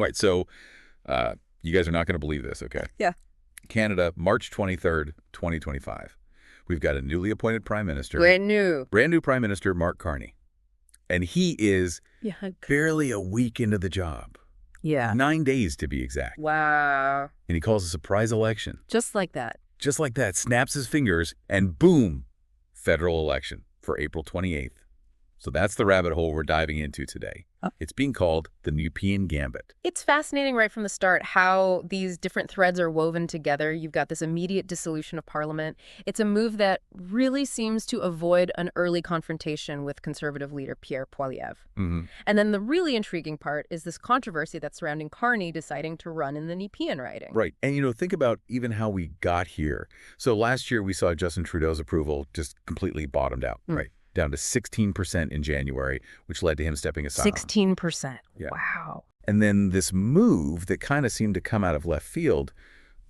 Right, so you guys are not going to believe this, okay? Yeah. Canada, March 23rd, 2025. We've got a newly appointed prime minister. Brand new. Brand new prime minister, Mark Carney. And he is Yeah. barely a week into the job. Yeah. 9 days to be exact. Wow. And he calls a surprise election. Just like that. Just like that, snaps his fingers, and boom, federal election for April 28th. So that's the rabbit hole we're diving into today. It's being called the Nepean Gambit. It's fascinating right from the start how these different threads are woven together. You've got this immediate dissolution of Parliament. It's a move that really seems to avoid an early confrontation with Conservative leader Pierre Poilievre. Mm-hmm. And then the really intriguing part is this controversy that's surrounding Carney deciding to run in the Nepean riding. Right. And, think about even how we got here. So last year we saw Justin Trudeau's approval just completely bottomed out, right? Down to 16% in January, which led to him stepping aside. 16%. Yeah. Wow. And then this move that kind of seemed to come out of left field,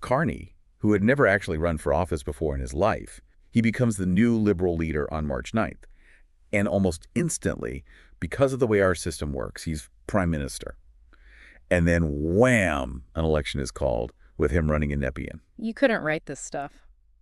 Carney, who had never actually run for office before in his life, he becomes the new Liberal leader on March 9th. And almost instantly, because of the way our system works, he's prime minister. And then wham, an election is called with him running in Nepean. You couldn't write this stuff.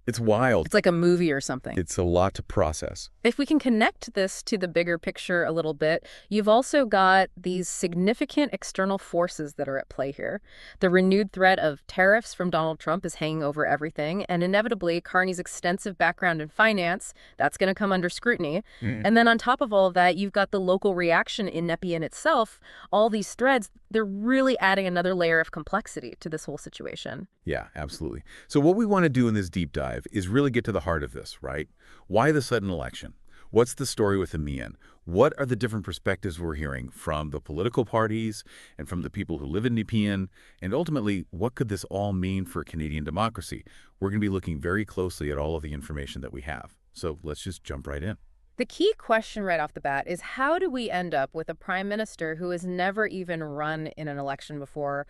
It's wild. It's like a movie or something. It's a lot to process. If we can connect this to the bigger picture a little bit, you've also got these significant external forces that are at play here. The renewed threat of tariffs from Donald Trump is hanging over everything, and inevitably, Carney's extensive background in finance, that's going to come under scrutiny. And then on top of all of that, you've got the local reaction in Nepean itself. All these threads, they're really adding another layer of complexity to this whole situation. Yeah, absolutely. So what we want to do in this deep dive is really get to the heart of this, right? Why the sudden election? What's the story with Nepean? What are the different perspectives we're hearing from the political parties and from the people who live in Nepean? And ultimately, what could this all mean for Canadian democracy? We're going to be looking very closely at all of the information that we have. So let's just jump right in. The key question right off the bat is how do we end up with a prime minister who has never even run in an election before,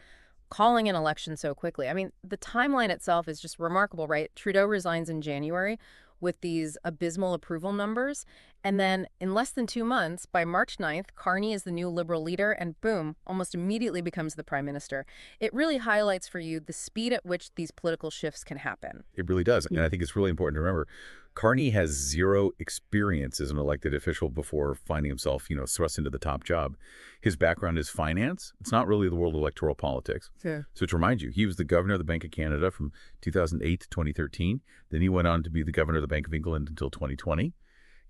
calling an election so quickly? I mean, the timeline itself is just remarkable, right? Trudeau resigns in January with these abysmal approval numbers. And then in less than 2 months, by March 9th, Carney is the new Liberal leader and boom, almost immediately becomes the prime minister. It really highlights for you the speed at which these political shifts can happen. It really does. And I think it's really important to remember, Carney has zero experience as an elected official before finding himself, thrust into the top job. His background is finance. It's not really the world of electoral politics. Yeah. So to remind you, he was the governor of the Bank of Canada from 2008 to 2013. Then he went on to be the governor of the Bank of England until 2020.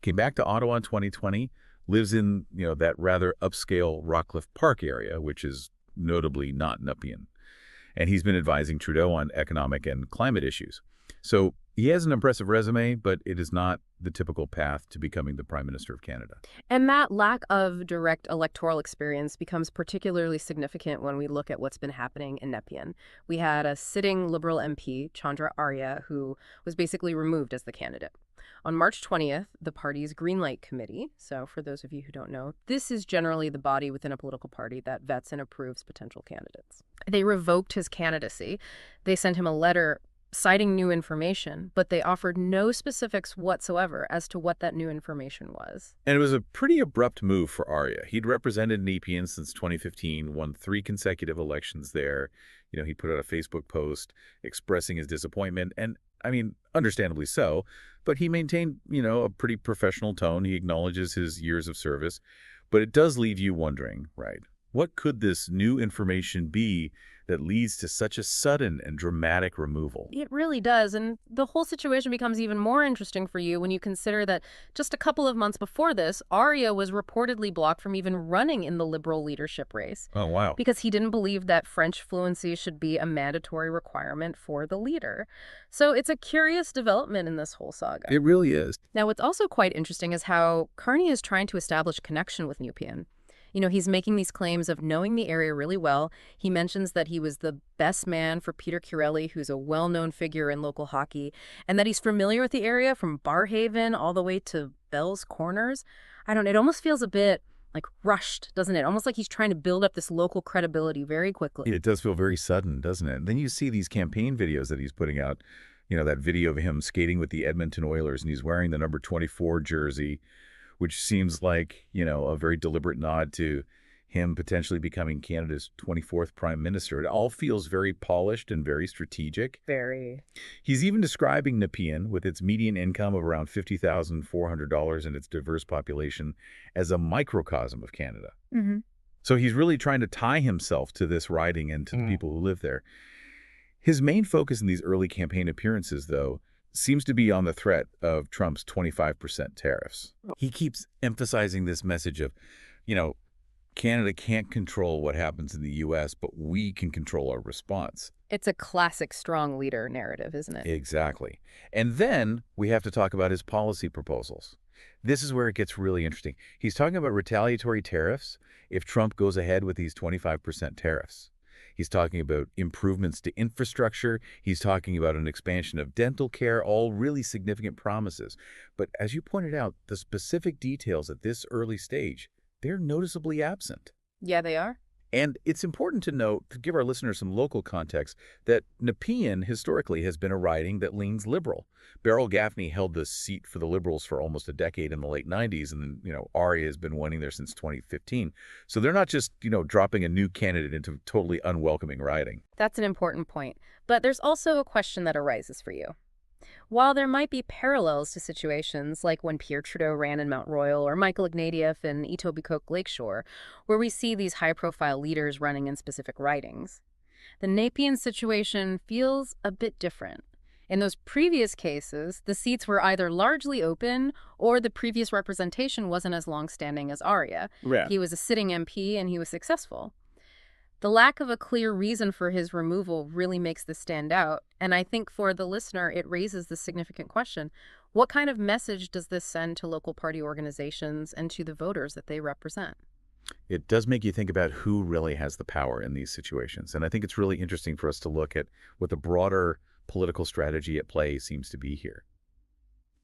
Came back to Ottawa in 2020, lives in, that rather upscale Rockcliffe Park area, which is notably not Nepean. And he's been advising Trudeau on economic and climate issues. So he has an impressive resume, but it is not the typical path to becoming the Prime Minister of Canada. And that lack of direct electoral experience becomes particularly significant when we look at what's been happening in Nepean. We had a sitting Liberal MP, Chandra Arya, who was basically removed as the candidate. On March 20th, the party's Greenlight Committee, so for those of you who don't know, this is generally the body within a political party that vets and approves potential candidates. They revoked his candidacy. They sent him a letter citing new information, but they offered no specifics whatsoever as to what that new information was. And it was a pretty abrupt move for Arya. He'd represented Nepean since 2015, won 3 consecutive elections there. He put out a Facebook post expressing his disappointment, and I mean, understandably so, but he maintained, a pretty professional tone. He acknowledges his years of service, but it does leave you wondering, right? What could this new information be that leads to such a sudden and dramatic removal? It really does, and the whole situation becomes even more interesting for you when you consider that just a couple of months before this, Arya was reportedly blocked from even running in the Liberal leadership race. Oh, wow. Because he didn't believe that French fluency should be a mandatory requirement for the leader. So it's a curious development in this whole saga. It really is. Now, what's also quite interesting is how Carney is trying to establish a connection with Nepean. He's making these claims of knowing the area really well. He mentions that he was the best man for Peter Chiarelli, who's a well-known figure in local hockey, and that he's familiar with the area from Barhaven all the way to Bell's Corners. It almost feels a bit like rushed, doesn't it? Almost like he's trying to build up this local credibility very quickly. It does feel very sudden, doesn't it? And then you see these campaign videos that he's putting out, that video of him skating with the Edmonton Oilers, and he's wearing the number 24 jersey, which seems like, a very deliberate nod to him potentially becoming Canada's 24th prime minister. It all feels very polished and very strategic. Very. He's even describing Nepean, with its median income of around $50,400 and its diverse population, as a microcosm of Canada. Mm-hmm. So he's really trying to tie himself to this riding and to the people who live there. His main focus in these early campaign appearances, though, seems to be on the threat of Trump's 25% tariffs. He keeps emphasizing this message of, Canada can't control what happens in the U.S., but we can control our response. It's a classic strong leader narrative, isn't it? Exactly. And then we have to talk about his policy proposals. This is where it gets really interesting. He's talking about retaliatory tariffs if Trump goes ahead with these 25% tariffs. He's talking about improvements to infrastructure. He's talking about an expansion of dental care, all really significant promises. But as you pointed out, the specific details at this early stage, they're noticeably absent. Yeah, they are. And it's important to note, to give our listeners some local context, that Nepean historically has been a riding that leans liberal. Beryl Gaffney held the seat for the Liberals for almost a decade in the late 90s, and then, Arya has been winning there since 2015. So they're not just, dropping a new candidate into a totally unwelcoming riding. That's an important point. But there's also a question that arises for you. While there might be parallels to situations like when Pierre Trudeau ran in Mount Royal or Michael Ignatieff in Etobicoke Lakeshore, where we see these high-profile leaders running in specific ridings, the Nepean situation feels a bit different. In those previous cases, the seats were either largely open or the previous representation wasn't as long-standing as Arya. Yeah. He was a sitting MP and he was successful. The lack of a clear reason for his removal really makes this stand out, and I think for the listener, it raises the significant question. What kind of message does this send to local party organizations and to the voters that they represent? It does make you think about who really has the power in these situations, and I think it's really interesting for us to look at what the broader political strategy at play seems to be here.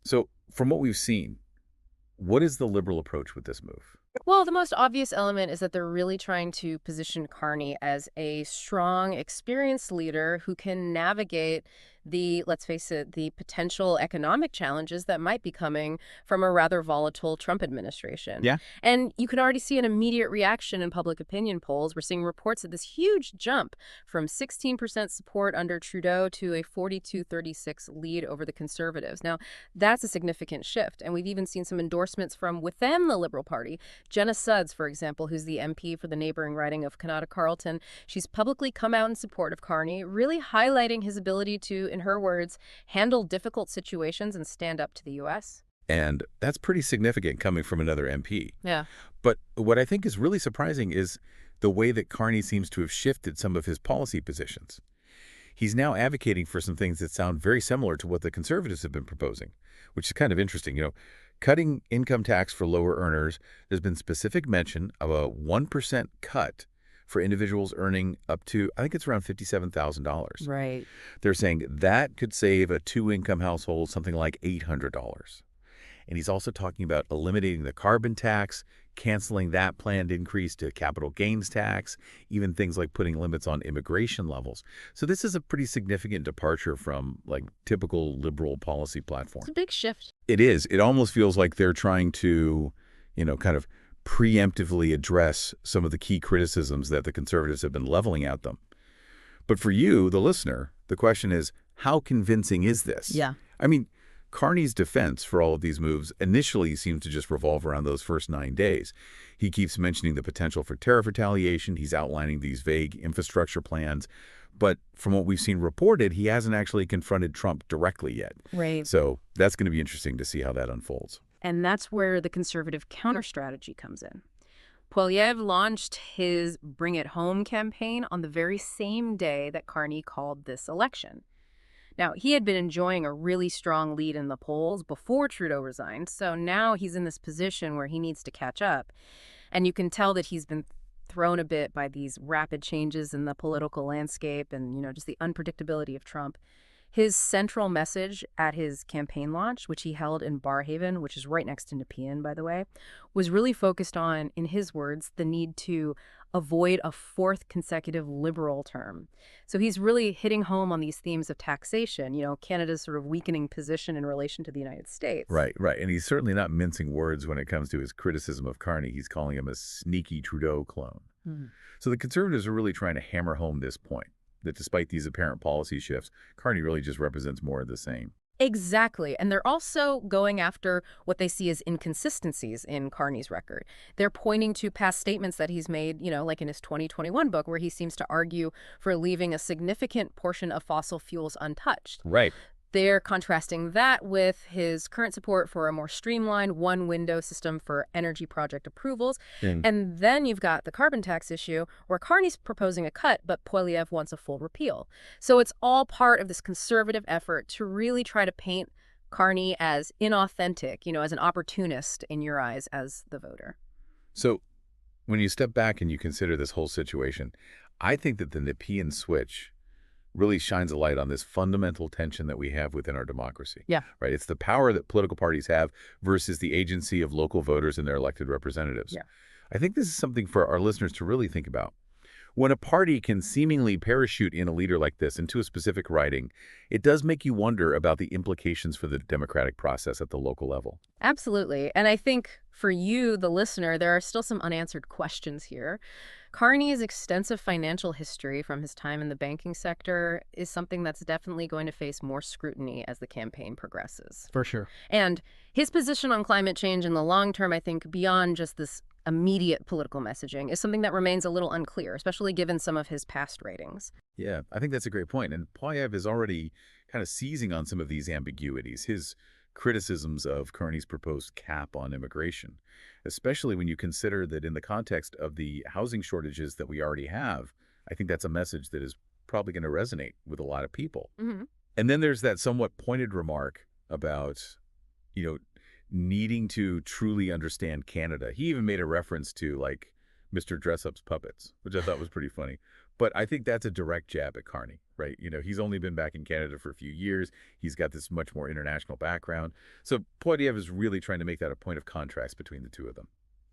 So, from what we've seen, what is the Liberal approach with this move? Well, the most obvious element is that they're really trying to position Carney as a strong, experienced leader who can navigate the, let's face it, the potential economic challenges that might be coming from a rather volatile Trump administration. Yeah. And you can already see an immediate reaction in public opinion polls. We're seeing reports of this huge jump from 16% support under Trudeau to a 42-36 lead over the Conservatives. Now, that's a significant shift. And we've even seen some endorsements from within the Liberal Party. Jenna Sudds, for example, who's the MP for the neighboring riding of Kanata-Carleton, she's publicly come out in support of Carney, really highlighting his ability to, in her words, handle difficult situations and stand up to the U.S. And that's pretty significant coming from another MP. Yeah. But what I think is really surprising is the way that Carney seems to have shifted some of his policy positions. He's now advocating for some things that sound very similar to what the Conservatives have been proposing, which is kind of interesting. Cutting income tax for lower earners, there's been specific mention of a 1% cut for individuals earning up to, I think it's around $57,000. Right. They're saying that could save a two-income household something like $800. And he's also talking about eliminating the carbon tax, canceling that planned increase to capital gains tax, even things like putting limits on immigration levels. So this is a pretty significant departure from typical liberal policy platform. It's a big shift. It is. It almost feels like they're trying to, kind of preemptively address some of the key criticisms that the Conservatives have been leveling at them. But for you, the listener, the question is, how convincing is this? Yeah. I mean, Carney's defense for all of these moves initially seems to just revolve around those first 9 days. He keeps mentioning the potential for tariff retaliation. He's outlining these vague infrastructure plans. But from what we've seen reported, he hasn't actually confronted Trump directly yet. Right. So that's going to be interesting to see how that unfolds. And that's where the Conservative counter-strategy comes in. Poilievre launched his Bring It Home campaign on the very same day that Carney called this election. Now, he had been enjoying a really strong lead in the polls before Trudeau resigned, so now he's in this position where he needs to catch up. And you can tell that he's been thrown a bit by these rapid changes in the political landscape and, just the unpredictability of Trump. His central message at his campaign launch, which he held in Barrhaven, which is right next to Nepean, by the way, was really focused on, in his words, the need to avoid a fourth consecutive Liberal term. So he's really hitting home on these themes of taxation, Canada's sort of weakening position in relation to the United States. Right, right. And he's certainly not mincing words when it comes to his criticism of Carney. He's calling him a sneaky Trudeau clone. Hmm. So the Conservatives are really trying to hammer home this point, that despite these apparent policy shifts, Carney really just represents more of the same. Exactly. And they're also going after what they see as inconsistencies in Carney's record. They're pointing to past statements that he's made, like in his 2021 book, where he seems to argue for leaving a significant portion of fossil fuels untouched. Right. They're contrasting that with his current support for a more streamlined one-window system for energy project approvals. And then you've got the carbon tax issue, where Carney's proposing a cut, but Poilievre wants a full repeal. So it's all part of this conservative effort to really try to paint Carney as inauthentic, as an opportunist in your eyes as the voter. So when you step back and you consider this whole situation, I think that the Nepean switch really shines a light on this fundamental tension that we have within our democracy. Yeah. Right? It's the power that political parties have versus the agency of local voters and their elected representatives. Yeah. I think this is something for our listeners to really think about. When a party can seemingly parachute in a leader like this into a specific riding, it does make you wonder about the implications for the democratic process at the local level. Absolutely. And I think for you, the listener, there are still some unanswered questions here. Carney's extensive financial history from his time in the banking sector is something that's definitely going to face more scrutiny as the campaign progresses. For sure. And his position on climate change in the long term, I think, beyond just this immediate political messaging, is something that remains a little unclear, especially given some of his past ratings. Yeah, I think that's a great point. And Poilievre is already kind of seizing on some of these ambiguities. His criticisms of Carney's proposed cap on immigration, especially when you consider that in the context of the housing shortages that we already have, I think that's a message that is probably going to resonate with a lot of people. Mm-hmm. And then there's that somewhat pointed remark about, needing to truly understand Canada. He even made a reference to, like, Mr. Dressup's puppets, which I thought was pretty funny. But I think that's a direct jab at Carney, right? He's only been back in Canada for a few years. He's got this much more international background. So Poilievre is really trying to make that a point of contrast between the two of them.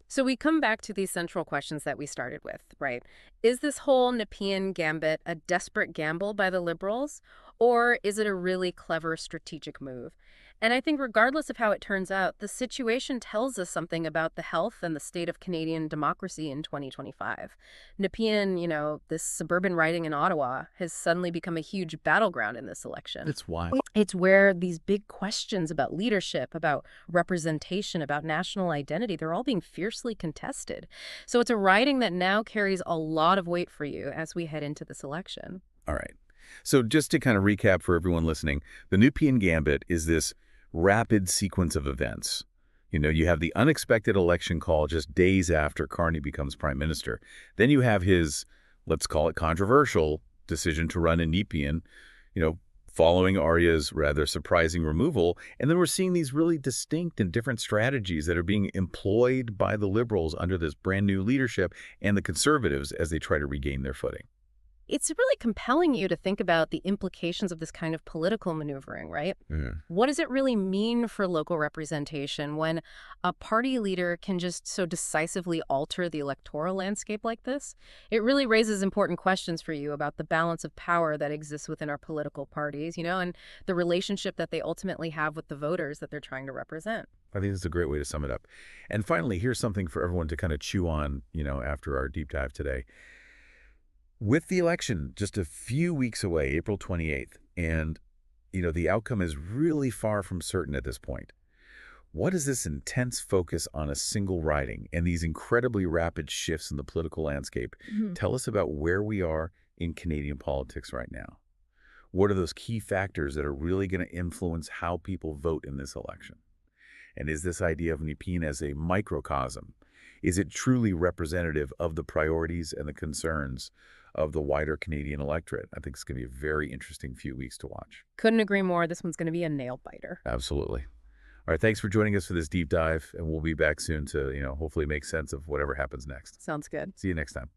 So we come back to these central questions that we started with, right? Is this whole Nepean gambit a desperate gamble by the Liberals, or is it a really clever strategic move? And I think regardless of how it turns out, the situation tells us something about the health and the state of Canadian democracy in 2025. Nepean, this suburban riding in Ottawa, has suddenly become a huge battleground in this election. It's wild. It's where these big questions about leadership, about representation, about national identity, they're all being fiercely contested. So it's a riding that now carries a lot of weight for you as we head into this election. All right. So just to kind of recap for everyone listening, the Nepean Gambit is this rapid sequence of events. You have the unexpected election call just days after Carney becomes prime minister. Then you have his, let's call it controversial, decision to run in Nepean, following Arya's rather surprising removal. And then we're seeing these really distinct and different strategies that are being employed by the Liberals under this brand new leadership and the Conservatives as they try to regain their footing. It's really compelling you to think about the implications of this kind of political maneuvering, right? Mm. What does it really mean for local representation when a party leader can just so decisively alter the electoral landscape like this? It really raises important questions for you about the balance of power that exists within our political parties, and the relationship that they ultimately have with the voters that they're trying to represent. I think that's a great way to sum it up. And finally, here's something for everyone to kind of chew on, after our deep dive today. With the election just a few weeks away, April 28th, and, the outcome is really far from certain at this point. What is this intense focus on a single riding and these incredibly rapid shifts in the political landscape tell us about where we are in Canadian politics right now? What are those key factors that are really going to influence how people vote in this election? And is this idea of Nepean as a microcosm? Is it truly representative of the priorities and the concerns of the wider Canadian electorate? I think it's going to be a very interesting few weeks to watch. Couldn't agree more. This one's going to be a nail-biter. Absolutely. All right, thanks for joining us for this deep dive, and we'll be back soon to, hopefully make sense of whatever happens next. Sounds good. See you next time.